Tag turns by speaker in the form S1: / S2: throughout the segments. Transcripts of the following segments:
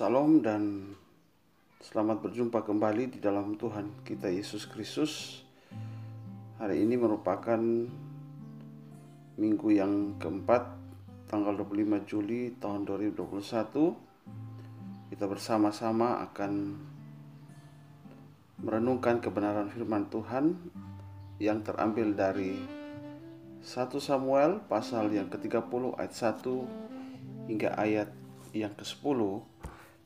S1: Salam dan selamat berjumpa kembali di dalam Tuhan kita Yesus Kristus. Hari ini merupakan minggu yang keempat, tanggal 25 Juli tahun 2021. Kita bersama-sama akan merenungkan kebenaran firman Tuhan yang terambil dari 1 Samuel pasal yang ke-30 ayat 1 hingga ayat yang ke-10.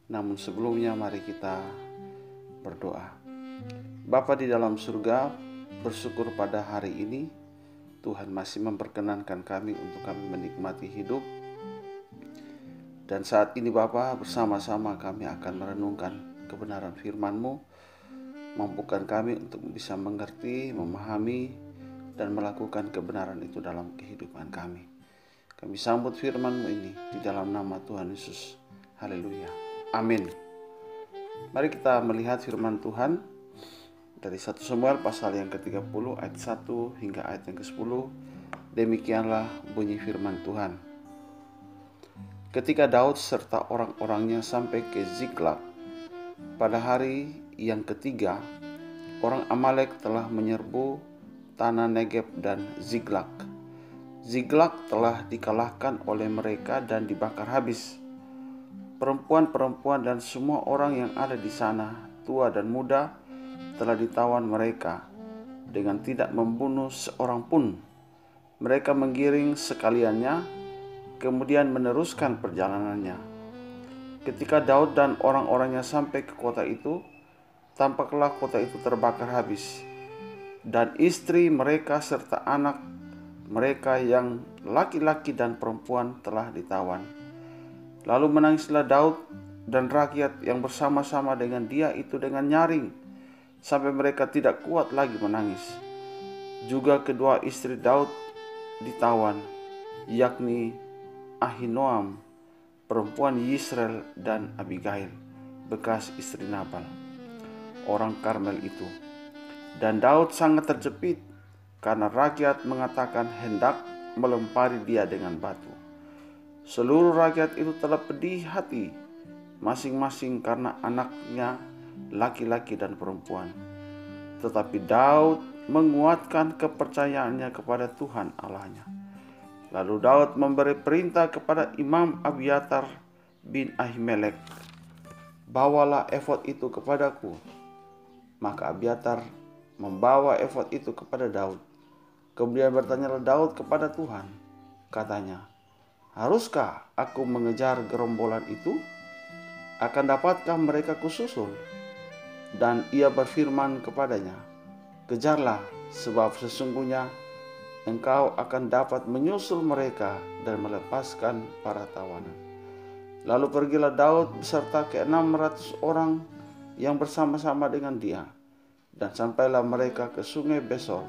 S1: Namun sebelumnya mari kita berdoa. Bapa di dalam surga, bersyukur pada hari ini Tuhan masih memperkenankan kami untuk kami menikmati hidup. Dan saat ini Bapa, bersama-sama kami akan merenungkan kebenaran firman-Mu. Mampukan kami untuk bisa mengerti, memahami, dan melakukan kebenaran itu dalam kehidupan kami. Kami sambut firman-Mu ini di dalam nama Tuhan Yesus. Haleluya. Amin. Mari kita melihat firman Tuhan dari 1 Samuel pasal yang ke-30 ayat 1 hingga ayat yang ke-10. Demikianlah bunyi firman Tuhan. Ketika Daud serta orang-orangnya sampai ke Ziklag, pada hari yang ketiga, orang Amalek telah menyerbu tanah Negeb dan Ziklag. Ziklag telah dikalahkan oleh mereka dan dibakar habis. Perempuan-perempuan dan semua orang yang ada di sana, tua dan muda, telah ditawan mereka dengan tidak membunuh seorang pun. Mereka menggiring sekaliannya, kemudian meneruskan perjalanannya. Ketika Daud dan orang-orangnya sampai ke kota itu, tampaklah kota itu terbakar habis, dan istri mereka serta anak mereka yang laki-laki dan perempuan telah ditawan. Lalu menangislah Daud dan rakyat yang bersama-sama dengan dia itu dengan nyaring, sampai mereka tidak kuat lagi menangis. Juga kedua istri Daud ditawan, yakni Ahinoam, perempuan Yisrael, dan Abigail, bekas istri Nabal, orang Karmel itu. Dan Daud sangat terjepit karena rakyat mengatakan hendak melempari dia dengan batu. Seluruh rakyat itu telah pedih hati, masing-masing karena anaknya laki-laki dan perempuan. Tetapi Daud menguatkan kepercayaannya kepada Tuhan Allahnya. Lalu Daud memberi perintah kepada Imam Abiatar bin Ahimelek, "Bawalah efod itu kepadaku." Maka Abiatar membawa efod itu kepada Daud. Kemudian bertanyalah Daud kepada Tuhan. Katanya, "Haruskah aku mengejar gerombolan itu? Akan dapatkah mereka kususul?" Dan ia berfirman kepadanya, "Kejarlah, sebab sesungguhnya engkau akan dapat menyusul mereka dan melepaskan para tawanan." Lalu pergilah Daud beserta ke-600 orang yang bersama-sama dengan dia, dan sampailah mereka ke sungai Besor.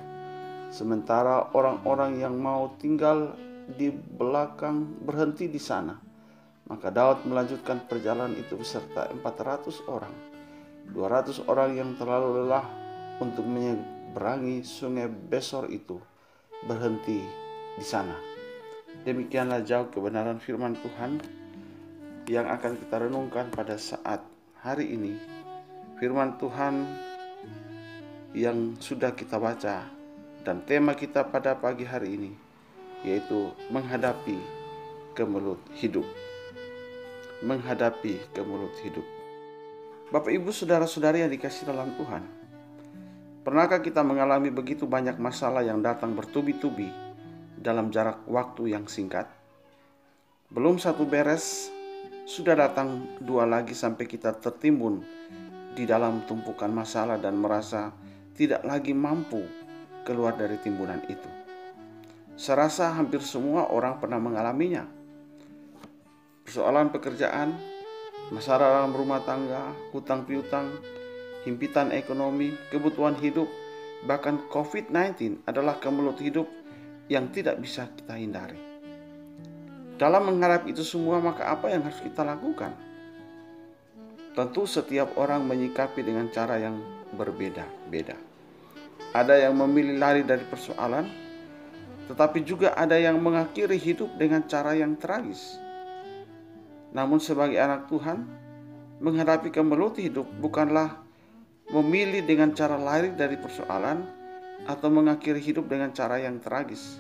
S1: Sementara orang-orang yang mau tinggal di belakang berhenti di sana. Maka Daud melanjutkan perjalanan itu beserta 400 orang. 200 orang yang terlalu lelah untuk menyeberangi sungai Besor itu berhenti di sana. Demikianlah jauh kebenaran firman Tuhan yang akan kita renungkan pada saat hari ini. Firman Tuhan yang sudah kita baca, dan tema kita pada pagi hari ini yaitu menghadapi kemelut hidup. Menghadapi kemelut hidup. Bapak, Ibu, saudara-saudari yang dikasihi dalam Tuhan, pernahkah kita mengalami begitu banyak masalah yang datang bertubi-tubi dalam jarak waktu yang singkat? Belum satu beres, sudah datang dua lagi sampai kita tertimbun di dalam tumpukan masalah dan merasa tidak lagi mampu keluar dari timbunan itu. Saya rasa hampir semua orang pernah mengalaminya. Persoalan pekerjaan, masalah dalam rumah tangga, hutang piutang, himpitan ekonomi, kebutuhan hidup, bahkan COVID-19 adalah kemelut hidup yang tidak bisa kita hindari. Dalam menghadapi itu semua, maka apa yang harus kita lakukan? Tentu setiap orang menyikapi dengan cara yang berbeda-beda. Ada yang memilih lari dari persoalan, tetapi juga ada yang mengakhiri hidup dengan cara yang tragis. Namun sebagai anak Tuhan, Menghadapi kemelut hidup bukanlah memilih dengan cara lari dari persoalan atau mengakhiri hidup dengan cara yang tragis.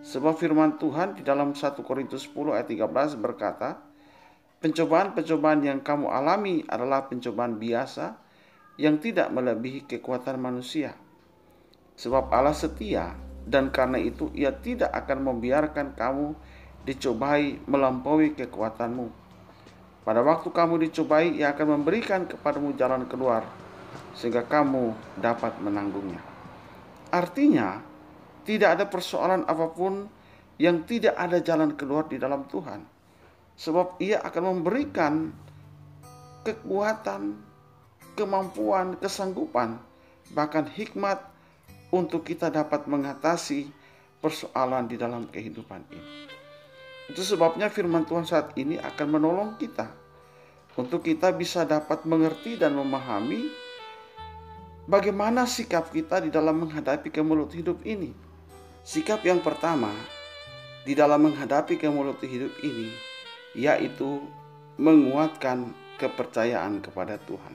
S1: Sebab firman Tuhan di dalam 1 Korintus 10 ayat 13 berkata, pencobaan-pencobaan yang kamu alami adalah pencobaan biasa yang tidak melebihi kekuatan manusia. Sebab Allah setia, dan karena itu Ia tidak akan membiarkan kamu dicobai melampaui kekuatanmu. Pada waktu kamu dicobai, Ia akan memberikan kepadamu jalan keluar, sehingga kamu dapat menanggungnya. Artinya, tidak ada persoalan apapun yang tidak ada jalan keluar di dalam Tuhan. Sebab Ia akan memberikan kekuatan, kemampuan, kesanggupan, bahkan hikmat untuk kita dapat mengatasi persoalan di dalam kehidupan ini. Itu sebabnya firman Tuhan saat ini akan menolong kita untuk kita bisa dapat mengerti dan memahami bagaimana sikap kita di dalam menghadapi kemelut hidup ini. Sikap yang pertama di dalam menghadapi kemelut hidup ini yaitu menguatkan kepercayaan kepada Tuhan.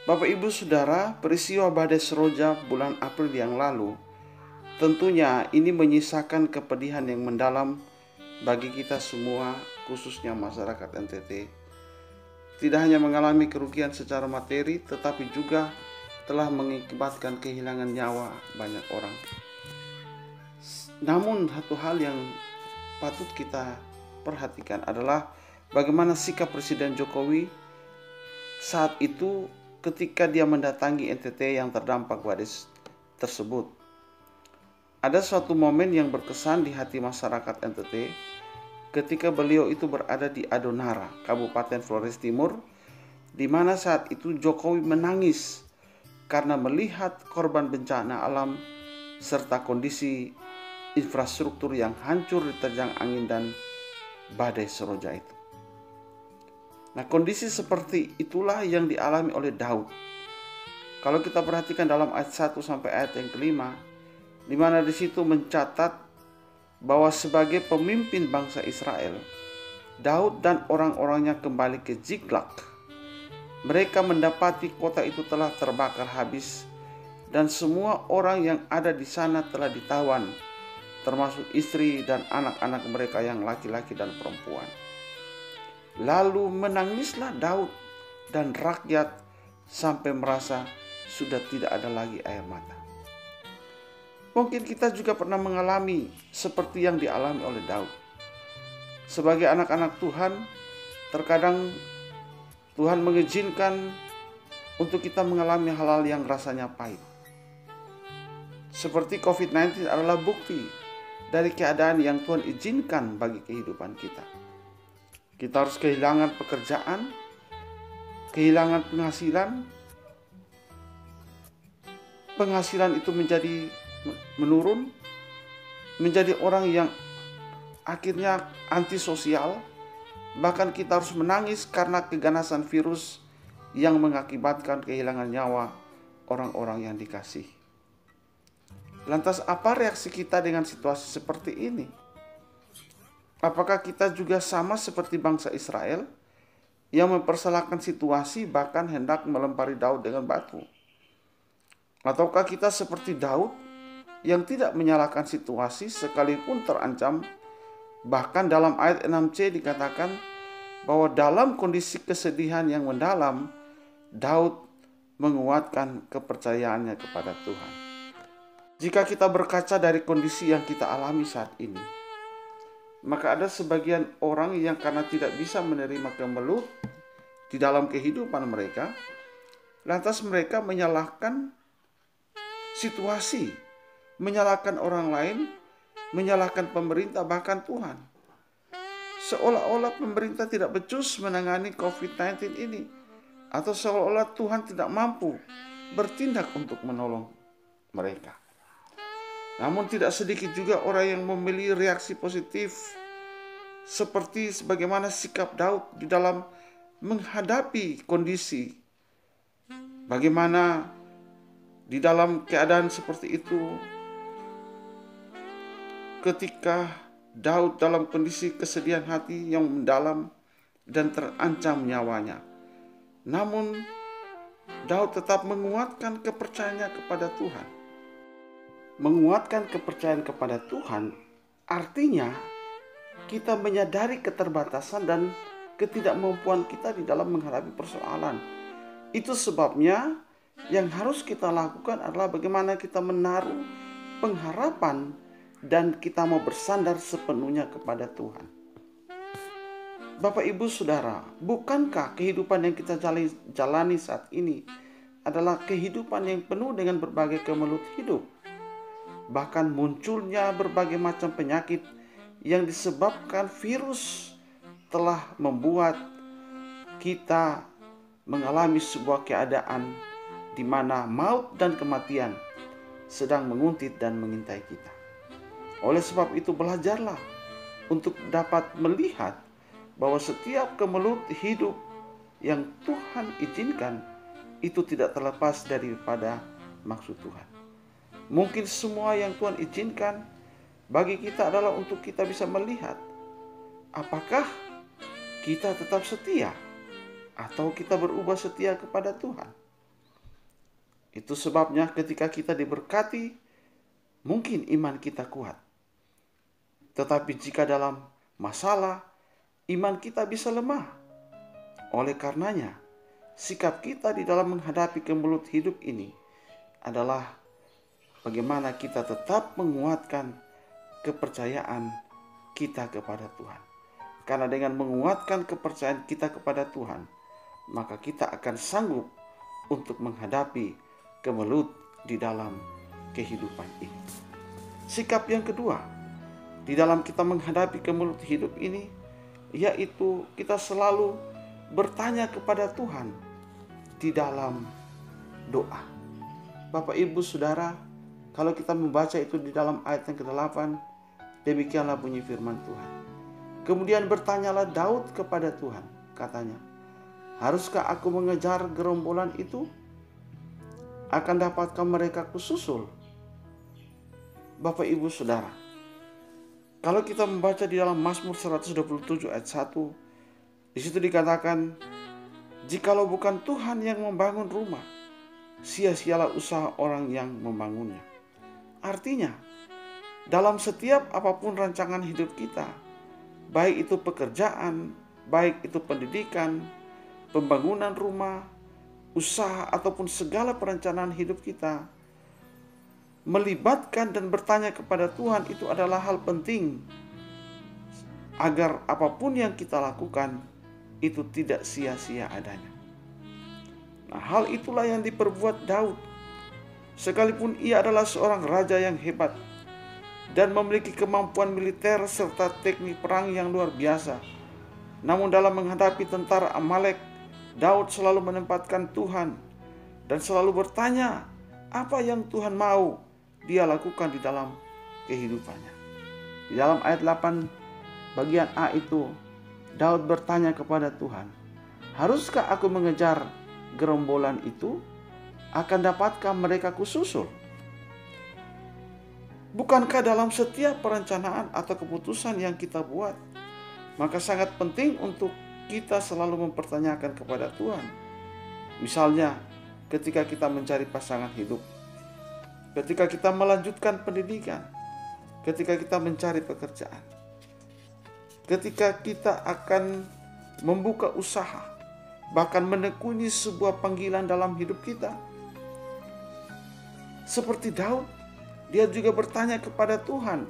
S1: Bapak Ibu Saudara, peristiwa badai seroja bulan April yang lalu tentunya ini menyisakan kepedihan yang mendalam bagi kita semua, khususnya masyarakat NTT. Tidak hanya mengalami kerugian secara materi, tetapi juga telah mengakibatkan kehilangan nyawa banyak orang. Namun satu hal yang patut kita perhatikan adalah bagaimana sikap Presiden Jokowi saat itu ketika dia mendatangi NTT yang terdampak badai tersebut. Ada suatu momen yang berkesan di hati masyarakat NTT ketika beliau itu berada di Adonara, Kabupaten Flores Timur, di mana saat itu Jokowi menangis karena melihat korban bencana alam serta kondisi infrastruktur yang hancur diterjang angin dan badai seroja itu. Nah, kondisi seperti itulah yang dialami oleh Daud. Kalau kita perhatikan dalam ayat 1 sampai ayat yang kelima, di mana di situ mencatat bahwa sebagai pemimpin bangsa Israel, Daud dan orang-orangnya kembali ke Ziklag. Mereka mendapati kota itu telah terbakar habis dan semua orang yang ada di sana telah ditawan, termasuk istri dan anak-anak mereka yang laki-laki dan perempuan. Lalu menangislah Daud dan rakyat sampai merasa sudah tidak ada lagi air mata. Mungkin kita juga pernah mengalami seperti yang dialami oleh Daud. Sebagai anak-anak Tuhan, terkadang Tuhan mengizinkan untuk kita mengalami hal-hal yang rasanya pahit. Seperti COVID-19 adalah bukti dari keadaan yang Tuhan izinkan bagi kehidupan kita. Kita harus kehilangan pekerjaan, kehilangan penghasilan itu menjadi menurun, menjadi orang yang akhirnya antisosial, bahkan kita harus menangis karena keganasan virus yang mengakibatkan kehilangan nyawa orang-orang yang dikasihi. Lantas apa reaksi kita dengan situasi seperti ini? Apakah kita juga sama seperti bangsa Israel yang mempersalahkan situasi bahkan hendak melempari Daud dengan batu? Ataukah kita seperti Daud yang tidak menyalahkan situasi sekalipun terancam? Bahkan dalam ayat 6c dikatakan bahwa dalam kondisi kesedihan yang mendalam, Daud menguatkan kepercayaannya kepada Tuhan. Jika kita berkaca dari kondisi yang kita alami saat ini, maka ada sebagian orang yang karena tidak bisa menerima kemelut di dalam kehidupan mereka, lantas mereka menyalahkan situasi, menyalahkan orang lain, menyalahkan pemerintah, bahkan Tuhan. Seolah-olah pemerintah tidak becus menangani COVID-19 ini, atau seolah-olah Tuhan tidak mampu bertindak untuk menolong mereka. Namun tidak sedikit juga orang yang memilih reaksi positif, seperti sebagaimana sikap Daud di dalam menghadapi kondisi. Bagaimana di dalam keadaan seperti itu, ketika Daud dalam kondisi kesedihan hati yang mendalam, dan terancam nyawanya. Namun Daud tetap menguatkan kepercayaannya kepada Tuhan. Menguatkan kepercayaan kepada Tuhan artinya kita menyadari keterbatasan dan ketidakmampuan kita di dalam menghadapi persoalan. Itu sebabnya yang harus kita lakukan adalah bagaimana kita menaruh pengharapan dan kita mau bersandar sepenuhnya kepada Tuhan. Bapak, Ibu, Saudara, bukankah kehidupan yang kita jalani saat ini adalah kehidupan yang penuh dengan berbagai kemelut hidup? Bahkan munculnya berbagai macam penyakit yang disebabkan virus telah membuat kita mengalami sebuah keadaan di mana maut dan kematian sedang menguntit dan mengintai kita. Oleh sebab itu, belajarlah untuk dapat melihat bahwa setiap kemelut hidup yang Tuhan izinkan itu tidak terlepas daripada maksud Tuhan. Mungkin semua yang Tuhan izinkan bagi kita adalah untuk kita bisa melihat apakah kita tetap setia atau kita berubah setia kepada Tuhan. Itu sebabnya ketika kita diberkati, mungkin iman kita kuat. Tetapi jika dalam masalah, iman kita bisa lemah. Oleh karenanya, sikap kita di dalam menghadapi kemelut hidup ini adalah bagaimana kita tetap menguatkan kepercayaan kita kepada Tuhan. Karena dengan menguatkan kepercayaan kita kepada Tuhan, maka kita akan sanggup untuk menghadapi kemelut di dalam kehidupan ini. Sikap yang kedua, di dalam kita menghadapi kemelut hidup ini, yaitu kita selalu bertanya kepada Tuhan di dalam doa. Bapak, Ibu, Saudara, kalau kita membaca itu di dalam ayat yang ke-8, demikianlah bunyi firman Tuhan. Kemudian bertanyalah Daud kepada Tuhan, katanya, haruskah aku mengejar gerombolan itu? Akan dapatkah mereka kususul? Bapak, Ibu, Saudara, kalau kita membaca di dalam Mazmur 127 ayat 1, di situ dikatakan, jikalau bukan Tuhan yang membangun rumah, sia-sialah usaha orang yang membangunnya. Artinya, dalam setiap apapun rancangan hidup kita, baik itu pekerjaan, baik itu pendidikan, pembangunan rumah, usaha, ataupun segala perencanaan hidup kita, melibatkan dan bertanya kepada Tuhan itu adalah hal penting agar apapun yang kita lakukan itu tidak sia-sia adanya. Nah, hal itulah yang diperbuat Daud. Sekalipun ia adalah seorang raja yang hebat dan memiliki kemampuan militer serta teknik perang yang luar biasa, namun dalam menghadapi tentara Amalek, Daud selalu menempatkan Tuhan dan selalu bertanya apa yang Tuhan mau dia lakukan di dalam kehidupannya. Di dalam ayat 8 bagian A itu, Daud bertanya kepada Tuhan, haruskah aku mengejar gerombolan itu? Akan dapatkah mereka kususul? Bukankah dalam setiap perencanaan atau keputusan yang kita buat, maka sangat penting untuk kita selalu mempertanyakan kepada Tuhan. Misalnya, ketika kita mencari pasangan hidup, ketika kita melanjutkan pendidikan, ketika kita mencari pekerjaan, ketika kita akan membuka usaha, bahkan menekuni sebuah panggilan dalam hidup kita. Seperti Daud, dia juga bertanya kepada Tuhan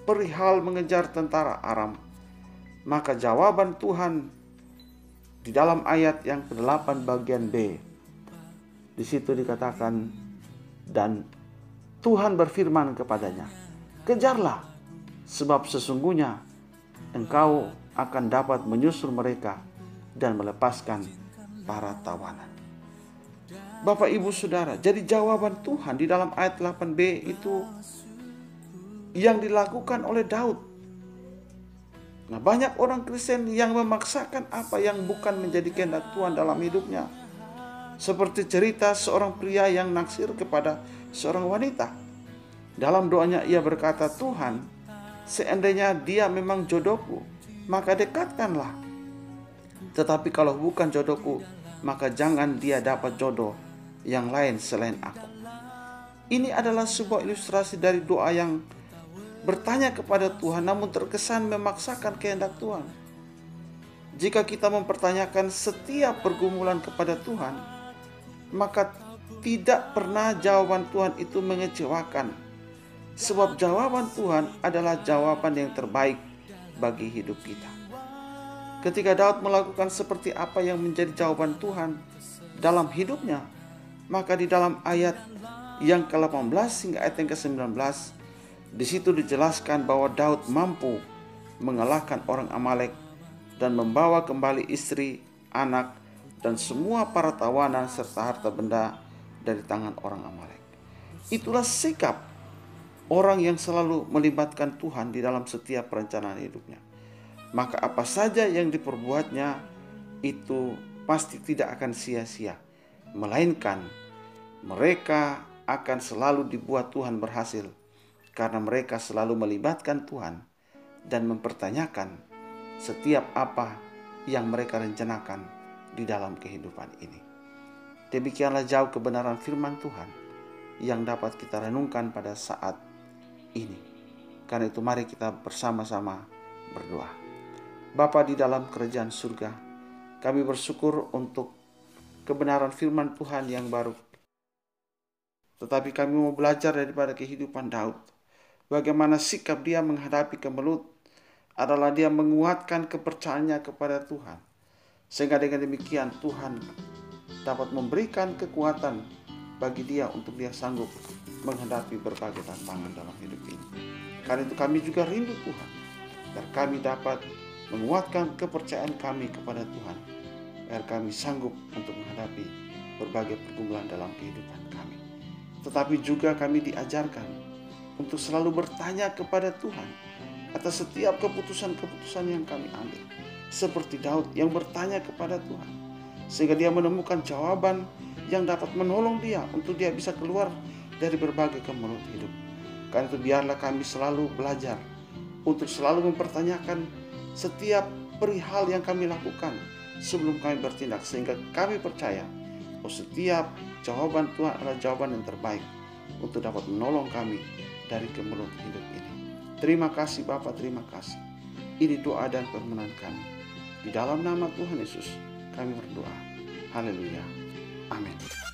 S1: perihal mengejar tentara Aram. Maka jawaban Tuhan di dalam ayat yang ke-8 bagian B, di situ dikatakan, dan Tuhan berfirman kepadanya, kejarlah, sebab sesungguhnya engkau akan dapat menyusul mereka dan melepaskan para tawanan. Bapak, Ibu, Saudara, jadi jawaban Tuhan di dalam ayat 8b itu yang dilakukan oleh Daud. Nah, banyak orang Kristen yang memaksakan apa yang bukan menjadi kehendak Tuhan dalam hidupnya. Seperti cerita seorang pria yang naksir kepada seorang wanita. Dalam doanya ia berkata, Tuhan, seandainya dia memang jodohku, maka dekatkanlah. Tetapi kalau bukan jodohku, maka jangan dia dapat jodoh yang lain selain aku. Ini adalah sebuah ilustrasi dari doa yang bertanya kepada Tuhan namun terkesan memaksakan kehendak Tuhan. Jika kita mempertanyakan setiap pergumulan kepada Tuhan, maka tidak pernah jawaban Tuhan itu mengecewakan. Sebab jawaban Tuhan adalah jawaban yang terbaik bagi hidup kita. Ketika Daud melakukan seperti apa yang menjadi jawaban Tuhan dalam hidupnya, maka di dalam ayat yang ke-18 hingga ayat yang ke-19, di situ dijelaskan bahwa Daud mampu mengalahkan orang Amalek dan membawa kembali istri, anak, dan semua para tawanan serta harta benda dari tangan orang Amalek. Itulah sikap orang yang selalu melibatkan Tuhan di dalam setiap perencanaan hidupnya. Maka apa saja yang diperbuatnya itu pasti tidak akan sia-sia, melainkan mereka akan selalu dibuat Tuhan berhasil, karena mereka selalu melibatkan Tuhan dan mempertanyakan setiap apa yang mereka rencanakan di dalam kehidupan ini. Demikianlah jauh kebenaran firman Tuhan yang dapat kita renungkan pada saat ini. Karena itu mari kita bersama-sama berdoa. Bapa di dalam kerajaan surga, kami bersyukur untuk kebenaran firman Tuhan yang baru. Tetapi kami mau belajar daripada kehidupan Daud. Bagaimana sikap dia menghadapi kemelut adalah dia menguatkan kepercayaannya kepada Tuhan. Sehingga dengan demikian Tuhan dapat memberikan kekuatan bagi dia untuk dia sanggup menghadapi berbagai tantangan dalam hidup ini. Karena itu kami juga rindu Tuhan, agar kami dapat menguatkan kepercayaan kami kepada Tuhan, agar kami sanggup untuk menghadapi berbagai pergumulan dalam kehidupan kami. Tetapi juga kami diajarkan untuk selalu bertanya kepada Tuhan atas setiap keputusan-keputusan yang kami ambil. Seperti Daud yang bertanya kepada Tuhan, sehingga dia menemukan jawaban yang dapat menolong dia untuk dia bisa keluar dari berbagai kemelut hidup. Karena itu biarlah kami selalu belajar untuk selalu mempertanyakan setiap perihal yang kami lakukan sebelum kami bertindak, sehingga kami percaya bahwa setiap jawaban Tuhan adalah jawaban yang terbaik untuk dapat menolong kami dari kemelut hidup ini. Terima kasih Bapa, terima kasih. Ini doa dan permohonan kami. Di dalam nama Tuhan Yesus kami berdoa. Haleluya. Amin.